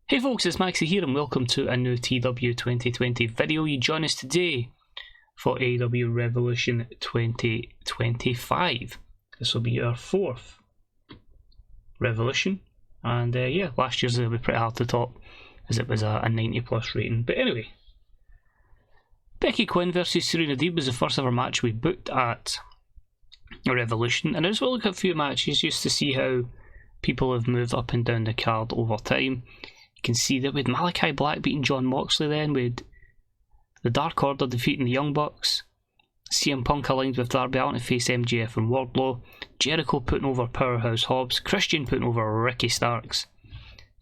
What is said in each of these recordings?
Hey folks, it's Maxie here and welcome to a new TEW2020 video. You join us today for AEW Revolution 2025. This will be our fourth Revolution, and yeah, last year's will be pretty hard to top as it was a 90 plus rating. But anyway, Becky Quinn versus Serena Deeb was the first ever match we booked at Revolution, and I just want to look at a few matches just to see how people have moved up and down the card over time. You can see that with Malachi Black beating John Moxley, then with the Dark Order defeating the Young Bucks, CM Punk aligned with Darby Allin to face MJF and Wardlow, Jericho putting over Powerhouse Hobbs, Christian putting over Ricky Starks,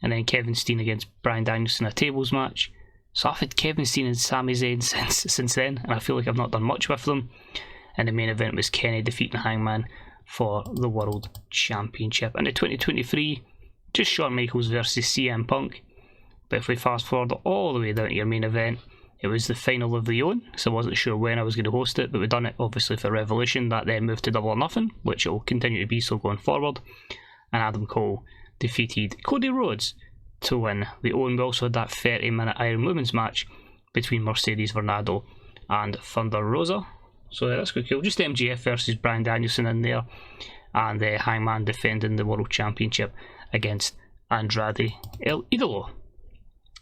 and then Kevin Steen against Bryan Danielson in a tables match. So I've had Kevin Steen and Sami Zayn since then, and I feel like I've not done much with them. And the main event was Kenny defeating Hangman for the World Championship. And in 2023, just Shawn Michaels versus CM Punk. But if we fast forward all the way down to your main event, it was the final of the Owen, so I wasn't sure when I was going to host it, but we've done it obviously for Revolution. That then moved to Double or Nothing, which it will continue to be so going forward. And Adam Cole defeated Cody Rhodes to win the Owen. We also had that 30-minute Iron Women's match between Mercedes Varando and Thunder Rosa. So that's quite cool. Just MJF versus Bryan Danielson in there, and Hangman defending the World Championship against Andrade El Idolo.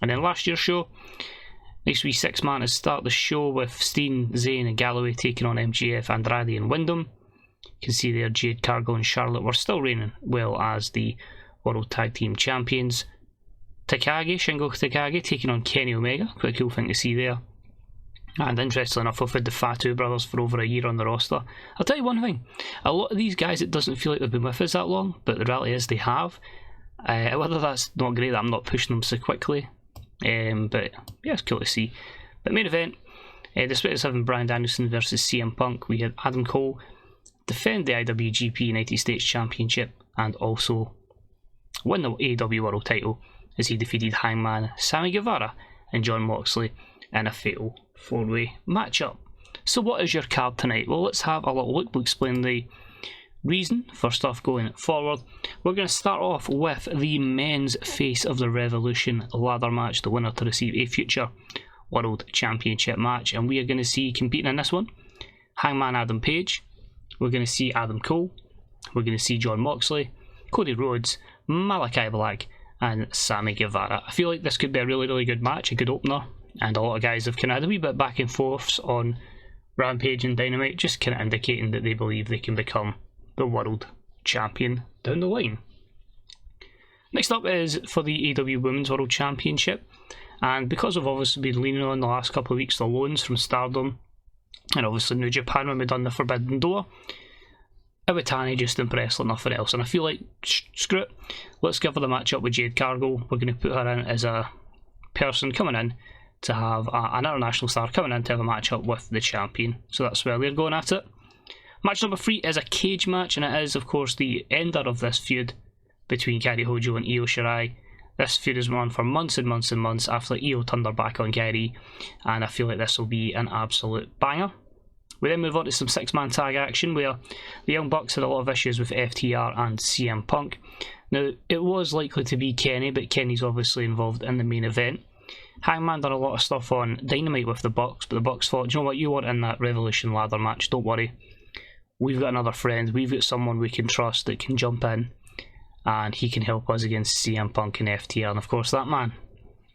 And then last year's show, next week 6-man to start the show with Steen, Zayn and Galloway taking on MJF, Andrade and Wyndham. You can see there Jade Cargill and Charlotte were still reigning well as the World Tag Team Champions. Shingo Takagi taking on Kenny Omega, quite a cool thing to see there. And interestingly enough, we've had the Fatu brothers for over a year on the roster. I'll tell you one thing, a lot of these guys, it doesn't feel like they've been with us that long, but the reality is they have. Whether that's not great that I'm not pushing them so quickly, but yeah, it's cool to see. But main event, despite us having Bryan Danielson versus CM Punk, we had Adam Cole defend the IWGP United States Championship and also win the AEW World title as he defeated Hangman, Sammy Guevara and John Moxley in a fatal 4-way matchup. So what is your card tonight? Well, let's have a little look. We'll explain the reason for stuff going forward. We're going to start off with the men's Face of the Revolution ladder match, the winner to receive a future World Championship match, and we are going to see competing in this one Hangman Adam Page, we're going to see Adam Cole, we're going to see John Moxley, Cody Rhodes, Malachi Black and Sammy Guevara. I feel like this could be a really good match, a good opener, and a lot of guys have kind of had a wee bit back and forths on Rampage and Dynamite, just kind of indicating that they believe they can become the world champion down the line. Next up is for the AEW Women's World Championship, and because we've obviously been leaning on the last couple of weeks the loans from Stardom and obviously New Japan when we've done the Forbidden Door, Iwatani just impressed like nothing else, and I feel like screw it, let's give her the match up with Jade Cargill. We're going to put her in as a person coming in to have an international star coming in to have a match up with the champion, so that's where we're going at it. Match number 3 is a cage match, and it is of course the ender of this feud between Kairi Hojo and Io Shirai. This feud has run for months and months and months after Io turned her back on Kairi, and I feel like this will be an absolute banger. We then move on to some 6-man tag action where the Young Bucks had a lot of issues with FTR and CM Punk. Now, it was likely to be Kenny, but Kenny's obviously involved in the main event. Hangman done a lot of stuff on Dynamite with the Bucks, but the Bucks thought, do you know what, you want in that Revolution ladder match, don't worry. We've got another friend, we've got someone we can trust that can jump in and he can help us against CM Punk and FTR, and of course that man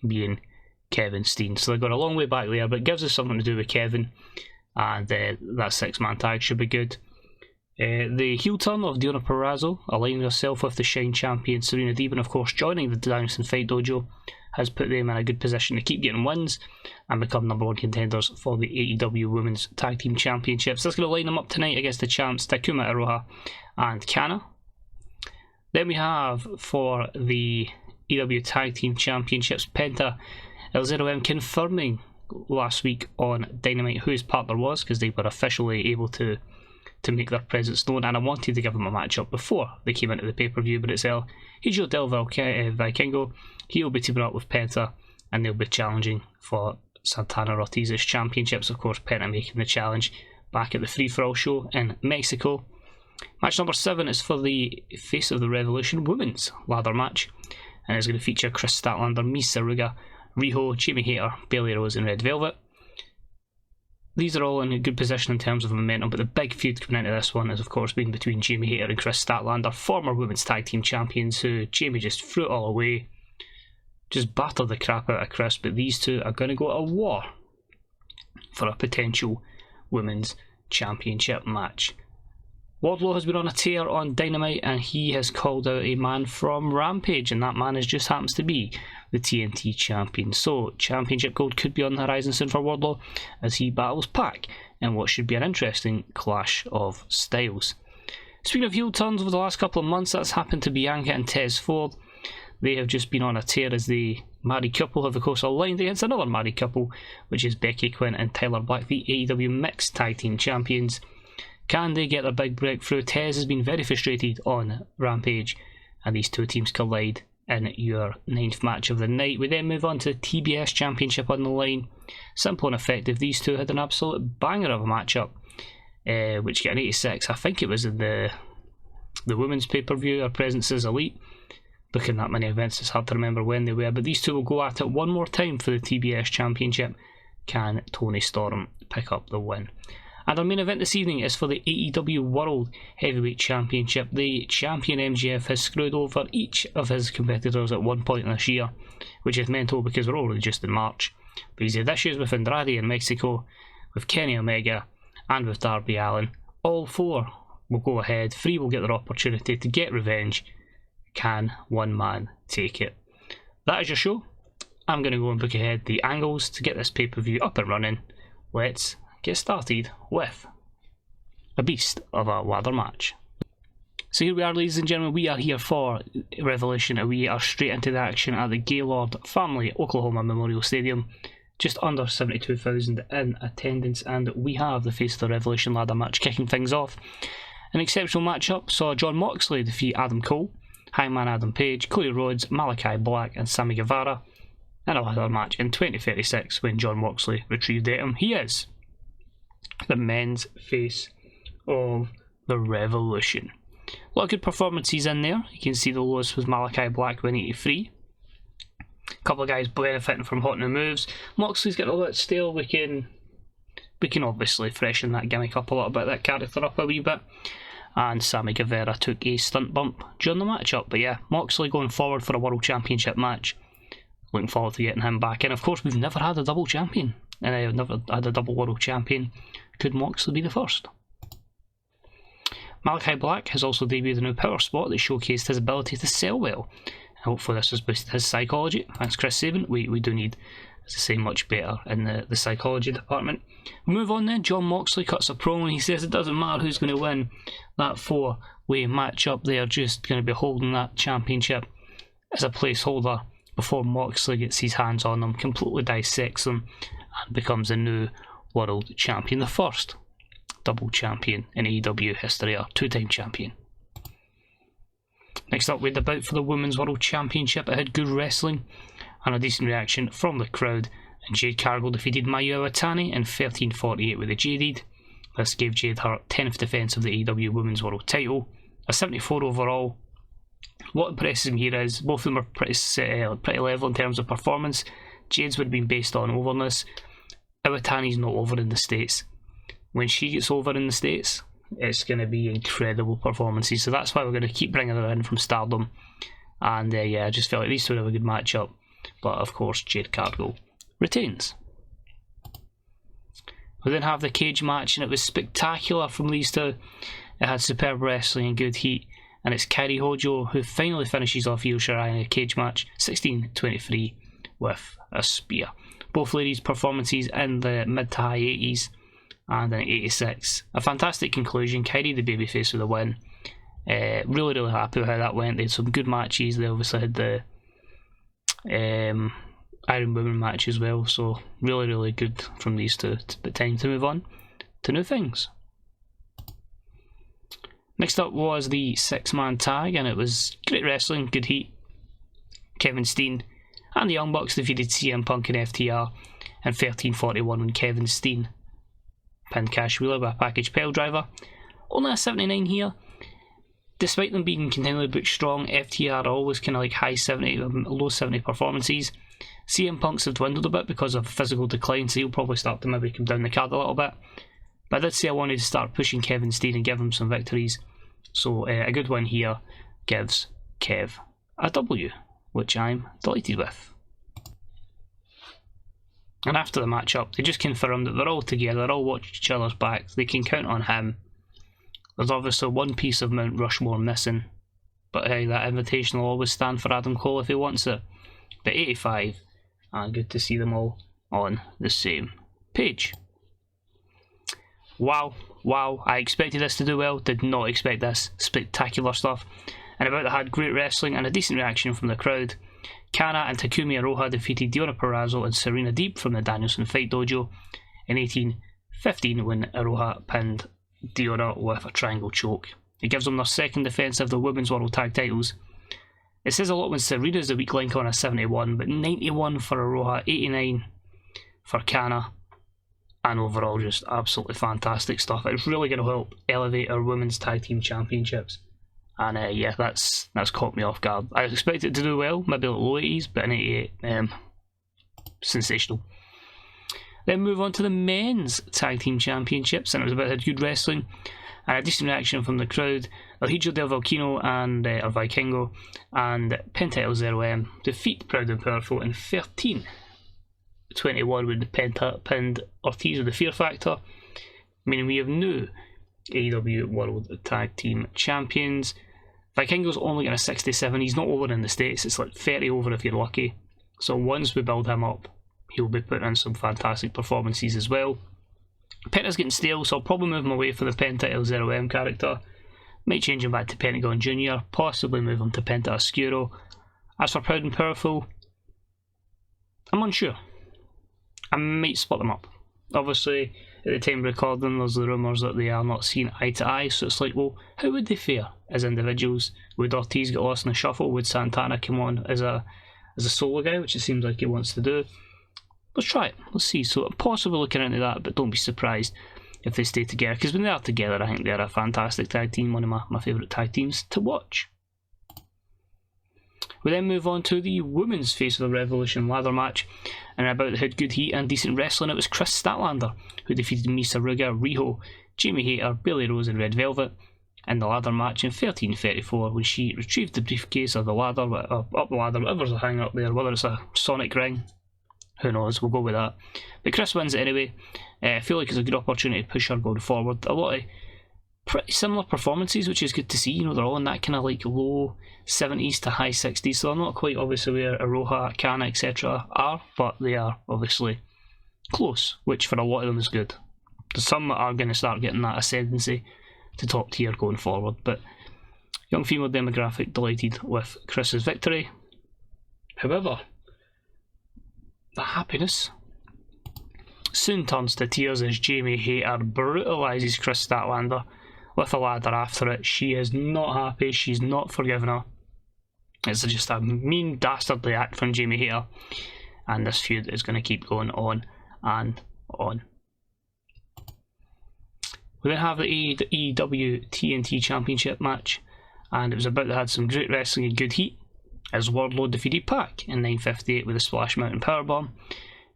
being Kevin Steen. So they've got a long way back there, but it gives us something to do with Kevin, and that 6-man tag should be good. The heel turn of Deonna Purrazzo, aligning herself with the Shine champion Serena Deeb, and of course joining the Danielson Fight Dojo, has put them in a good position to keep getting wins and become #1 contenders for the AEW Women's Tag Team Championships. That's going to line them up tonight against the champs Takuma Iroha and Kana. Then we have for the AEW Tag Team Championships, Penta El Zero M confirming last week on Dynamite who his partner was, because they were officially able to make their presence known, and I wanted to give them a match up before they came into the pay-per-view, but it's El Hijo del Vikingo. He'll be teaming up with Penta, and they'll be challenging for Santana Ortiz's championships. Of course, Penta making the challenge back at the Free For All show in Mexico. Match number 7 is for the Face of the Revolution Women's ladder match, and it's going to feature Chris Statlander, Misa Ruga, Riho, Jamie Hayter, Bailey Rose and Red Velvet. These are all in a good position in terms of momentum, but the big feud coming into this one is of course being between Jamie Hayter and Chris Statlander, former Women's Tag Team Champions, who Jamie just threw it all away, just battered the crap out of Chris, but these two are going to go to war for a potential Women's Championship match. Wardlow has been on a tear on Dynamite, and he has called out a man from Rampage, and that man just happens to be the TNT champion. So championship gold could be on the horizon soon for Wardlow as he battles Pac in what should be an interesting clash of styles. Speaking of heel turns over the last couple of months, that's happened to Bianca and Tez Ford. They have just been on a tear as the married couple have of course aligned against another married couple, which is Becky Quinn and Tyler Black, the AEW Mixed Tag Team Champions. Can they get their big breakthrough? Tez has been very frustrated on Rampage, and these two teams collide in your 9th match of the night. We then move on to the TBS Championship on the line. Simple and effective. These two had an absolute banger of a matchup, which got an 86. I think it was in the women's pay-per-view, or Presence's Elite. Looking at that many events, it's hard to remember when they were, but these two will go at it one more time for the TBS Championship. Can Toni Storm pick up the win? And our main event this evening is for the AEW World Heavyweight Championship. The champion MJF has screwed over each of his competitors at one point this year, which is mental because we're already just in March. But he's had issues with Andrade in Mexico, with Kenny Omega, and with Darby Allin. All four will go ahead. 3 will get their opportunity to get revenge. Can one man take it? That is your show. I'm going to go and book ahead the angles to get this pay-per-view up and running. Let's get started with a beast of a ladder match. So here we are, ladies and gentlemen, we are here for Revolution, and we are straight into the action at the Gaylord Family Oklahoma Memorial Stadium. Just under 72,000 in attendance, and we have the Face of the Revolution ladder match kicking things off. An exceptional matchup saw Jon Moxley defeat Adam Cole, Hangman Adam Page, Cody Rhodes, Malachi Black and Sammy Guevara in a ladder match in 2036 when Jon Moxley retrieved him. He is the men's face of the Revolution. A lot of good performances in there. You can see the lowest was Malachi Black with 83. A couple of guys benefiting from hot new moves. Moxley's getting a little bit stale. We can obviously freshen that gimmick up a little bit, that character up a wee bit. And Sammy Guevara took a stunt bump during the matchup. But yeah, Moxley going forward for a World Championship match. Looking forward to getting him back in. Of course, we've never had a double champion, and I've never had a double world champion. Could Moxley be the first? Malachi Black has also debuted a new power spot that showcased his ability to sell well. Hopefully this has boosted his psychology. Thanks Chris Sabin. We do need, as I say, much better in the psychology department. We move on then. Jon Moxley cuts a promo and he says it doesn't matter who's going to win that 4-way matchup. They are just going to be holding that championship as a placeholder before Moxley gets his hands on them, completely dissects them, and becomes a new world champion. The first double champion in AEW history, or 2-time champion. Next up, we had the bout for the Women's World Championship. It had good wrestling and a decent reaction from the crowd, and Jade Cargill defeated Mayu Iwatani in 13:48 with the Jaded. This gave Jade her 10th defence of the AEW Women's World title, a 74 overall. What impresses me here is both of them are pretty level in terms of performance. Jade's would have been based on overness. Iwatani's not over in the States. When she gets over in the States, it's going to be incredible performances. So that's why we're going to keep bringing her in from Stardom. And yeah, I just felt like these two have a good matchup. But of course, Jade Cargill retains. We then have the cage match, and it was spectacular from these two. It had superb wrestling and good heat. And it's Kairi Hojo who finally finishes off Io Shirai in a cage match, 16:23 with a spear. Both ladies' performances in the mid to high 80s and an 86. A fantastic conclusion. Kairi the babyface with the win. Really happy with how that went. They had some good matches. They obviously had the Iron Women match as well. So really good from these two. But time to move on to new things. Next up was the 6-man tag, and it was great wrestling, good heat. Kevin Steen and the Young Bucks defeated CM Punk and FTR in 13:41 when Kevin Steen pinned Cash Wheeler with a package pile driver. Only a 79 here. despite them being continually booked strong, FTR are always kind of like high 70, low 70 performances. CM Punk's have dwindled a bit because of physical decline, so he'll probably start to maybe come down the card a little bit. But I did say I wanted to start pushing Kevin Steen and give him some victories. So a good win here gives Kev a W, which I'm delighted with. And after the matchup, they just confirmed that they're all together, they're all watching each other's backs, they can count on him. There's obviously one piece of Mount Rushmore missing, but hey, that invitation will always stand for Adam Cole if he wants it. But 85, good to see them all on the same page. Wow, I expected this to do well, did not expect this. Spectacular stuff. And about that had great wrestling and a decent reaction from the crowd. Kana and Takumi Iroha defeated Deonna Purrazzo and Serena Deeb from the Danielson Fight Dojo in 1815 when Iroha pinned Deonna with a triangle choke. It gives them their second defence of the Women's World Tag titles. It says a lot when Serena's the weak link on a 71, but 91 for Iroha, 89 for Kana, and overall just absolutely fantastic stuff. It's really going to help elevate our Women's Tag Team Championships. And yeah, that's caught me off guard. I expected it to do well, maybe like low 80s, but in 88, sensational. Then move on to the Men's Tag Team Championships, and it was about good wrestling and a decent reaction from the crowd. El Hijo del Volcano and Vikingo and Penta El Zero M defeat Proud and Powerful in 13-21 when Penta pinned Ortiz with the Fear Factor, meaning we have new AEW World Tag Team Champions. Vikingo's only getting a 67, he's not over in the States, it's like 30 over if you're lucky. So once we build him up, he'll be putting in some fantastic performances as well. Penta's getting stale, so I'll probably move him away for the Penta El Zero M character. Might change him back to Pentagon Jr., possibly move him to Penta Oscuro. As for Proud and Powerful, I'm unsure. I might split them up. Obviously, at the time of recording, there's the rumours that they are not seen eye to eye, so it's like, well, how would they fare as individuals? Would Ortiz get lost in the shuffle? Would Santana come on as a solo guy, which it seems like he wants to do? Let's try it, let's see. So I'm possibly looking into that, but don't be surprised if they stay together, because when they are together, I think they're a fantastic tag team, one of my favourite tag teams to watch. We then move on to the women's Face of the Revolution ladder match, and about that had good heat and decent wrestling. It was Chris Statlander who defeated Misa Ruga, Riho, Jamie Hayter, Billy Rose and Red Velvet in the ladder match in 13:34 when she retrieved the briefcase of the ladder, up the ladder, whatever's hanging up there, whether it's a sonic ring, who knows, we'll go with that. But Chris wins it anyway. I feel like it's a good opportunity to push her going forward. A lot of pretty similar performances, which is good to see. You know, they're all in that kind of like low 70s to high 60s, so they're not quite obviously where Iroha, Kana, etc. are, but they are obviously close, which for a lot of them is good. Some are going to start getting that ascendancy to top tier going forward, but young female demographic delighted with Chris's victory. However, the happiness soon turns to tears as Jamie Hayter brutalises Chris Statlander with a ladder after it. She is not happy, she's not forgiven her. It's just a mean, dastardly act from Jamie Hayter, and this feud is going to keep going on and on. We then have the AEW TNT Championship match, and it was about to have some great wrestling and good heat, as Wardlow defeated Pac in 9:58 with a Splash Mountain Powerbomb,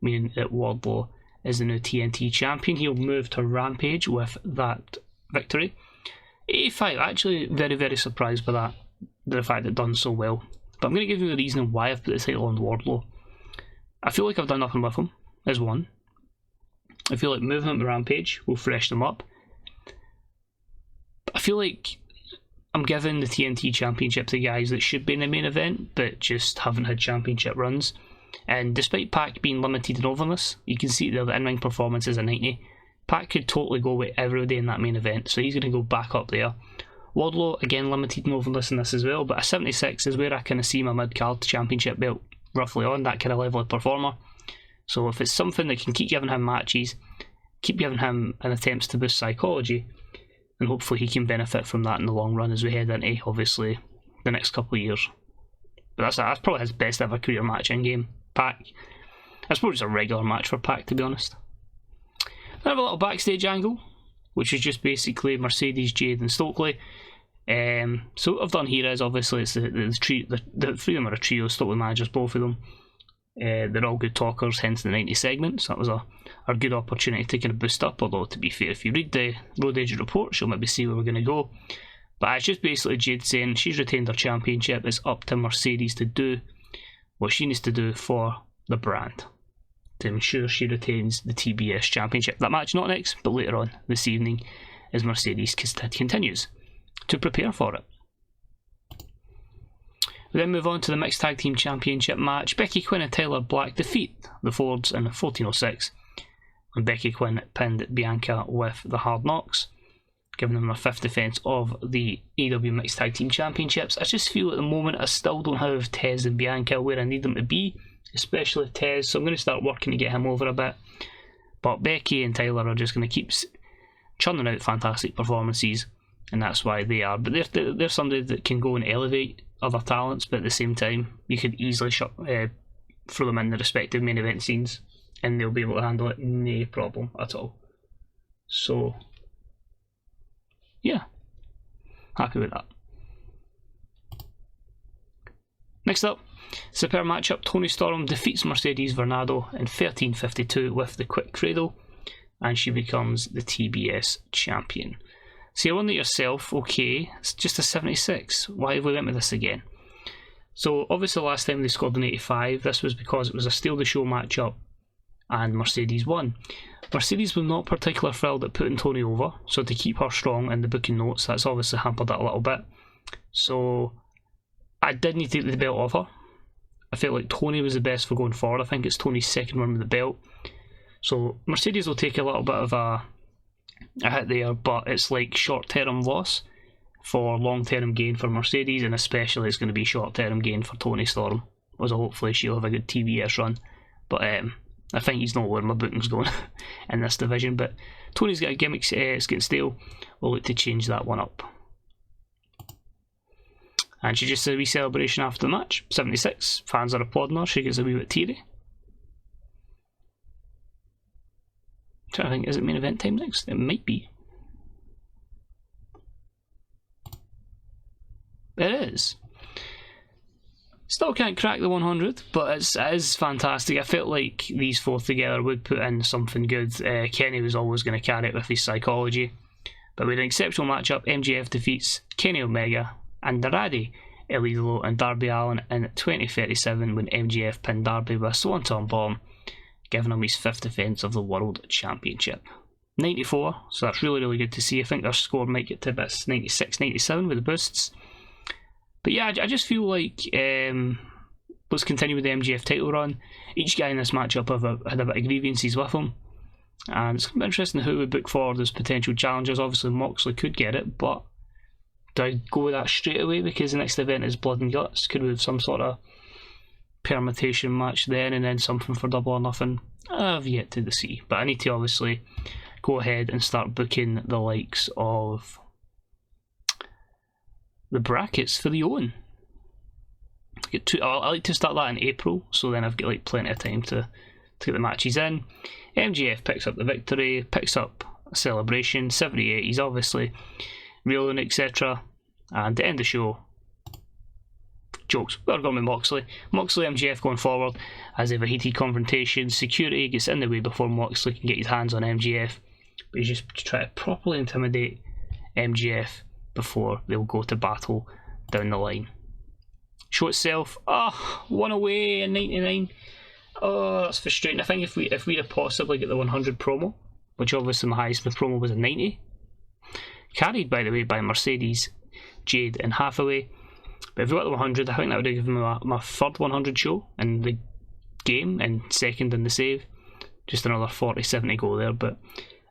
meaning that Wardlow is the new TNT champion. He'll move to Rampage with that victory. 85, actually very, very surprised by that, the fact it done so well. But I'm going to give you the reason why I've put the title on Wardlow. I feel like I've done nothing with him, as one. I feel like moving him to Rampage will freshen him up. But I feel like I'm giving the TNT Championship to guys that should be in the main event, but just haven't had championship runs. And despite Pac being limited in overness, you can see there the in-ring performance is a 90. Pac could totally go with everybody in that main event, so he's going to go back up there. Wardlow, again, limited in overness in this as well, but a 76 is where I kind of see my mid-card championship belt roughly on, that kind of level of performer. So if it's something that can keep giving him matches, keep giving him an attempts to boost psychology, and hopefully he can benefit from that in the long run as we head into, obviously, the next couple of years. But that's probably his best ever career match in game. Pac. I suppose it's a regular match for Pac, to be honest. Then I have a little backstage angle, which is just basically Mercedes, Jade and Stokely So what I've done here is obviously it's the three of them are a trio, stuck with managers, both of them. They're all good talkers, hence the 90 segments. That was a good opportunity to kind of boost up, although to be fair, if you read the Road Agent report, you'll maybe see where we're going to go. But it's just basically Jade saying she's retained her championship. It's up to Mercedes to do what she needs to do for the brand to ensure she retains the TBS Championship. That match not next, but later on this evening, as Mercedes continues to prepare for it. We then move on to the Mixed Tag Team Championship match. Becky Quinn and Tyler Black defeat the Fords in 14:06, and Becky Quinn pinned Bianca with the Hard Knocks, giving them their 5th defence of the AEW Mixed Tag Team Championships. I just feel at the moment I still don't have Tez and Bianca where I need them to be, especially Tez, so I'm going to start working to get him over a bit. But Becky and Tyler are just going to keep churning out fantastic performances, and that's why they are. But they're somebody that can go and elevate other talents, but at the same time, you could easily throw them in the respective main event scenes, and they'll be able to handle it, no problem at all. So, yeah, happy with that. Next up, superb matchup. Toni Storm defeats Mercedes Varando in 13:52 with the quick cradle, and she becomes the TBS champion. So you're wondering yourself, okay, it's just a 76. Why have we went with this again? So obviously last time they scored an 85. This was because it was a steal the show matchup, and Mercedes won. Mercedes was not particularly thrilled at putting Toni over, so to keep her strong in the booking notes, that's obviously hampered that a little bit. So I did need to take the belt off her. I felt like Toni was the best for going forward. I think it's Toni's second run with the belt. So Mercedes will take a little bit of a hit there, but it's like short-term loss for long-term gain for Mercedes, and especially it's going to be short-term gain for Toni Storm. So hopefully she'll have a good TBS run. But I think he's not where my booking's going in this division. But Toni's got a gimmick, it's getting stale. We'll look to change that one up. And she just did a wee celebration after the match. 76. Fans are applauding her. She gets a wee bit teary. I'm trying to think, is it main event time next? It might be. It is. Still can't crack the 100, but it is fantastic. I felt like these four together would put in something good. Kenny was always going to carry it with his psychology. But with an exceptional matchup, MJF defeats Kenny Omega, Andrade, Idolo and Darby Allin in 20:37 when MJF pinned Darby with a Swanton Bomb, giving him his 5th defence of the World Championship. 94, so that's really, really good to see. I think their score might get to about 96, 97 with the boosts. But yeah, I just feel like let's continue with the MJF title run. Each guy in this matchup had a bit of grievances with him, and it's going to be interesting who we book forward as potential challengers. Obviously Moxley could get it, but do I go with that straight away because the next event is Blood and Guts? Could we have some sort of permutation match then and then something for Double or Nothing? I've yet to see, but I need to obviously go ahead and start booking the likes of the brackets for the Owen. I like to start that in April, so then I've got like plenty of time to get the matches in. MJF picks up the victory, picks up a celebration, 78, he's obviously reeling, etc. And to end the show, jokes, we're going with Moxley. Moxley MJF going forward as they have a heated confrontation. Security gets in the way before Moxley can get his hands on MJF, but he's just trying to properly intimidate MJF before they'll go to battle down the line. Show itself, one away in 99. Oh, that's frustrating. I think if we'd have possibly got the 100 promo, which obviously my highest with promo was a 90, carried by the way by Mercedes, Jade and Hathaway. But if we got the 100, I think that would have given me my third 100 show in the game and second in the save. Just another 47 to go there, but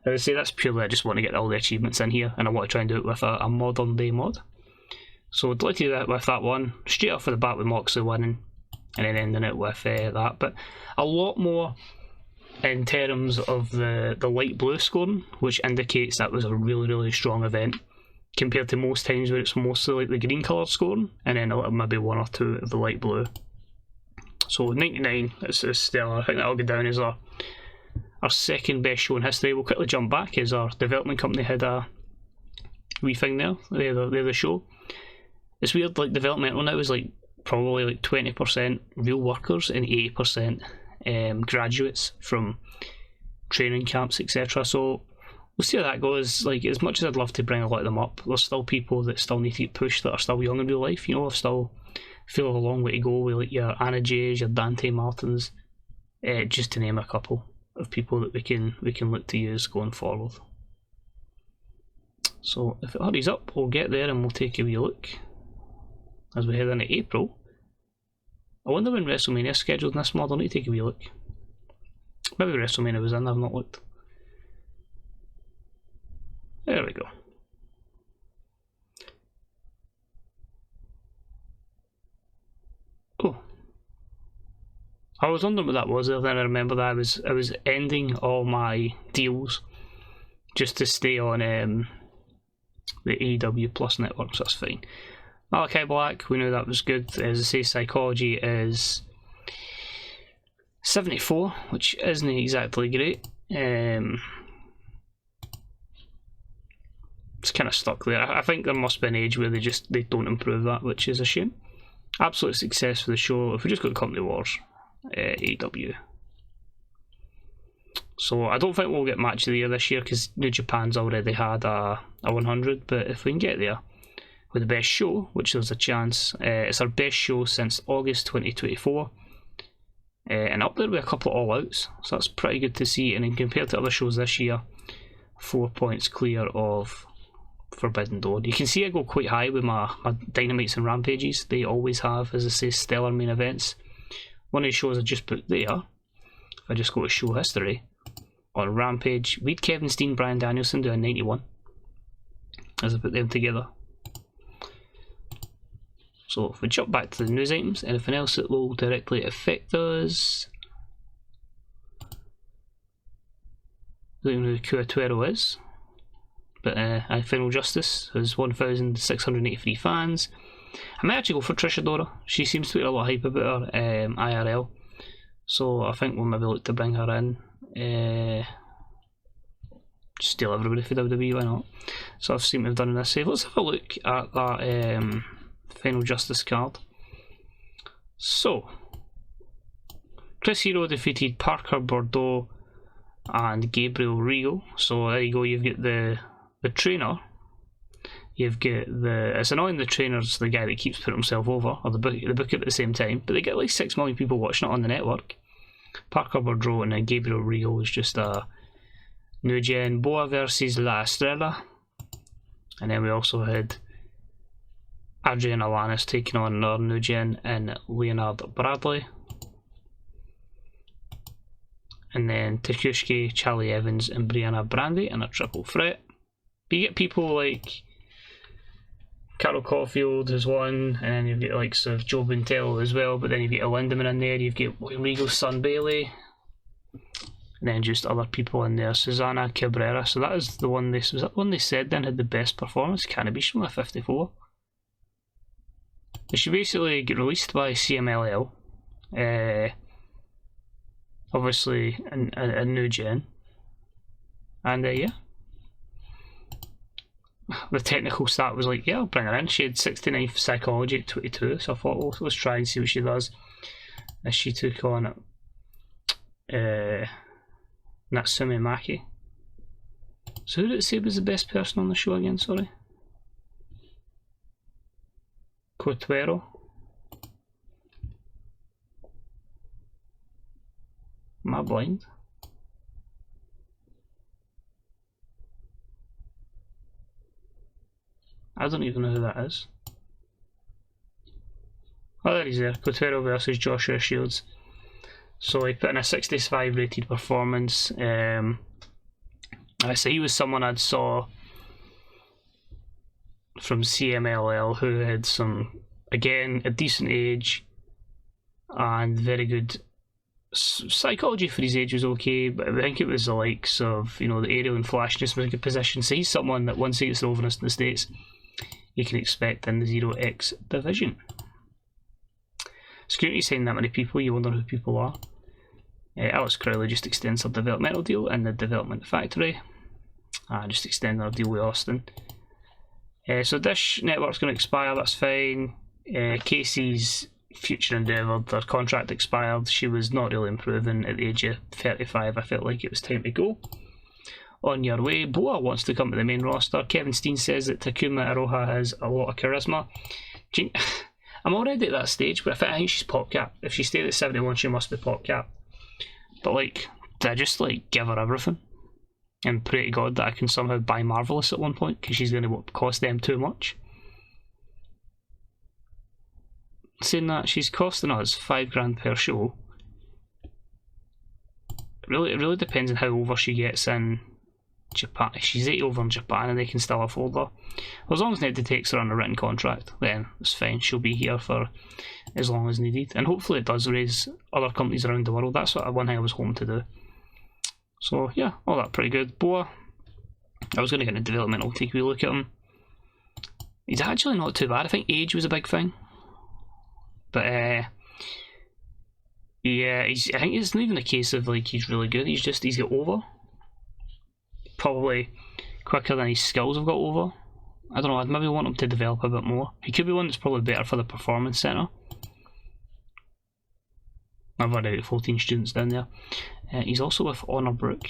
as I say, that's purely I just want to get all the achievements in here, and I want to try and do it with a modern day mod. So I'd like to do that with that one, straight off of the bat with Moxley winning, and then ending it with that. But a lot more in terms of the light blue scoring, which indicates that was a really, really strong event, compared to most times where it's mostly like the green colour scoring, and then a little, maybe one or two of the light blue. So 99 is stellar. I think that'll go down as our second best show in history. We'll quickly jump back as our development company had a wee thing there. They're the show. It's weird, like developmental now is like probably like 20% real workers and 80% graduates from training camps, etc. So we'll see how that goes. Like, as much as I'd love to bring a lot of them up, there's still people that still need to get pushed that are still young in real life. You know, I've still feel a long way to go with like your Anna Jays, your Dante Martins, just to name a couple of people that we can look to use going forward. So if it hurries up, we'll get there and we'll take a wee look as we head into April. I wonder when WrestleMania is scheduled in this mod. I'll need to take a wee look. Maybe WrestleMania was in, I've not looked. There we go. Oh, I was wondering what that was. Then I remember that I was ending all my deals just to stay on the AEW Plus network, so that's fine. Malachi Black, we know that was good. As I say, Psychology is 74, which isn't exactly great. It's kind of stuck there. I think there must be an age where they don't improve that, which is a shame. Absolute success for the show. If we just got Company Wars, AEW. So I don't think we'll get Match of the Year this year because New Japan's already had a 100, but if we can get there with the best show, which there's a chance, it's our best show since August 2024, and up there with a couple of all-outs, so that's pretty good to see. And then compared to other shows this year, 4 points clear of Forbidden Dawn. You can see I go quite high with my Dynamites and Rampages. They always have, as I say, stellar main events. One of the shows I just put there, if I just go to show history, on Rampage, we had Kevin Steen, Bryan Danielson do a 91, as I put them together. So if we jump back to the news items, anything else that will directly affect us? I don't know who Cuatuero is, but Final Justice has 1,683 fans. I might actually go for Trish Adora. She seems to get a lot of hype about her IRL, so I think we'll maybe look to bring her in. Steal everybody for WWE, why not? So I've seen what we've done in this save. Let's have a look at that Final Justice card. So Chris Hero defeated Parker Bordeaux and Gabriel Regal. So there you go, you've got the trainer, you've got it's annoying the trainer's the guy that keeps putting himself over, or the booker at the same time, but they get like 6 million people watching it on the network. Parker Bordeaux and then Gabriel Regal was just a New Gen Boa versus La Estrella, and then we also had Adrian Alanis taking on another New Gen and Leonard Bradley, and then Takushiki, Charlie Evans and Brianna Brandy in a triple threat. But you get people like Carol Caulfield has won, and then you've got the likes of Joe Bontello as well, but then you've got a Lindemann in there, you've got Regal's son Bailey, and then just other people in there. Susana Cabrera, so that is the one was that the one they said then had the best performance? Cannabis from a 54. She basically get released by CMLL, obviously a New Gen, and yeah. The technical stat was like, yeah, I'll bring her in. She had 69 psychology at 22, so I thought, well, let's try and see what she does. As she took on Natsume Maki. So who did it say was the best person on the show again, sorry? Cuatuero. Am I blind? I don't even know who that is. Oh, there he's there. Cuatuero versus Joshua Shields. So he put in a 65 rated performance. So he was someone I'd saw from CMLL who had some, again, a decent age and very good psychology for his age was okay, but I think it was the likes of, you know, the aerial and flashness was a good position. So he's someone that once he gets the overness in the States, you can expect in the 0X division. Security saying that many people, you wonder who people are. Alex Crowley just extends her developmental deal in the Development Factory. Just extending her deal with Austin. So Dish Network's going to expire, that's fine. Casey's future endeavour, their contract expired. She was not really improving at the age of 35. I felt like it was time to go. On your way, Boa wants to come to the main roster. Kevin Steen says that Takuma Iroha has a lot of charisma. I'm already at that stage, but I think she's pop cap. If she stayed at 71, she must be pop cap. But like, did I just like give her everything and pray to God that I can somehow buy Marvelous at one point, because she's going to cost them too much? Saying that, she's costing us $5,000 per show. It really depends on how over she gets in Japan. If she's 80 over in Japan and they can still afford her, well, as long as Nettie takes her on a written contract, then it's fine. She'll be here for as long as needed, and hopefully it does raise other companies around the world. That's one thing I was hoping to do. So yeah, all that pretty good. Boa, I was going to get into developmental, take a wee look at him. He's actually not too bad. I think age was a big thing, but yeah, I think it's not even a case of like he's really good. He's got over. Probably quicker than his skills have got over. I don't know, I'd maybe want him to develop a bit more. He could be one that's probably better for the performance centre. I've had about 14 students down there. He's also with Honor Brook,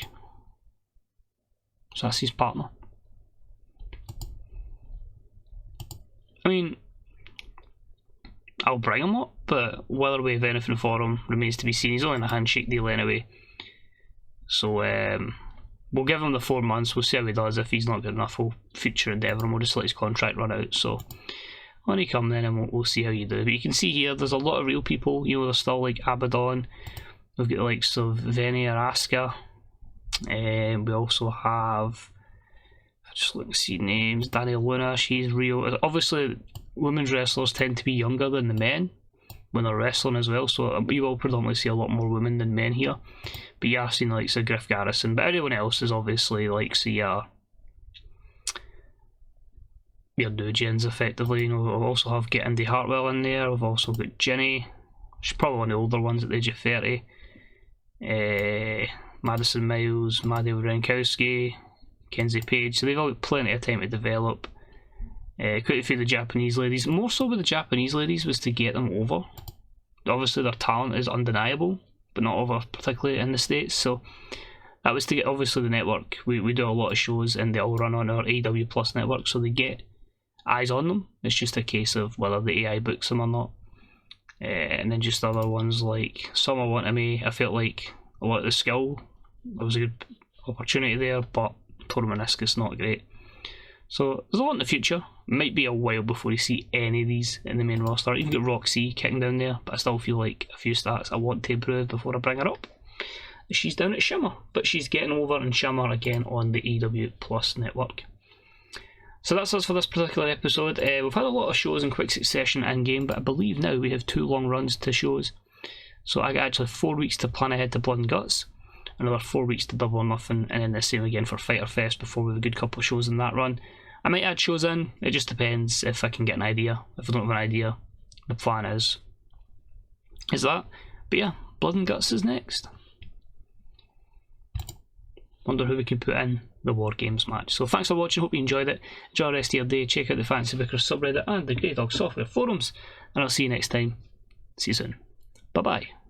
so that's his partner. I mean, I'll bring him up, but whether we have anything for him remains to be seen. He's only in a handshake deal anyway, so we'll give him the 4 months, we'll see how he does. If he's not good enough, we'll future endeavour him, we'll just let his contract run out. So when he come then, and we'll see how you do. But you can see here, there's a lot of real people. You know, there's still like Abaddon, we've got the likes of Venny or Asuka, and we also have, just look to see names, Daniel Luna, she's real. Obviously, women's wrestlers tend to be younger than the men when they're wrestling as well, so you will predominantly see a lot more women than men here. But you have seen like Griff Garrison, but everyone else is obviously like your new gens effectively. You know, we'll also have get Indy Hartwell in there. We've also got Ginny. She's probably one of the older ones at the age of 30. Madison Miles, Maddie Wrenkowski, Kenzie Page. So they've all got plenty of time to develop. Quite a few of the Japanese ladies. More so with the Japanese ladies was to get them over. Obviously their talent is undeniable, but not over particularly in the States. So that was to get, obviously the network, we do a lot of shows and they all run on our AEW Plus network, so they get eyes on them. It's just a case of whether the AI books them or not. And then just other ones like Summer Wanted Me. I felt like a lot of the skill, there was a good opportunity there, but total meniscus not great. So there's a lot in the future. Might be a while before you see any of these in the main roster. You've got Roxy kicking down there, but I still feel like a few stats I want to improve before I bring her up. She's down at Shimmer, but she's getting over in Shimmer again on the AEW Plus network. So that's us for this particular episode. We've had a lot of shows in quick succession in game, but I believe now we have 2 long runs to shows. So I got actually 4 weeks to plan ahead to Blood and Guts, another 4 weeks to Double or Nothing, and then the same again for Fighter Fest before we have a good couple of shows in that run. I might add shows in, it just depends if I can get an idea. If I don't have an idea, the plan is that. But yeah, Blood and Guts is next. Wonder who we can put in the War Games match. So thanks for watching, hope you enjoyed it. Enjoy the rest of your day, check out the Fantasy Bookers subreddit and the Grey Dog Software forums, and I'll see you next time. See you soon. Bye bye.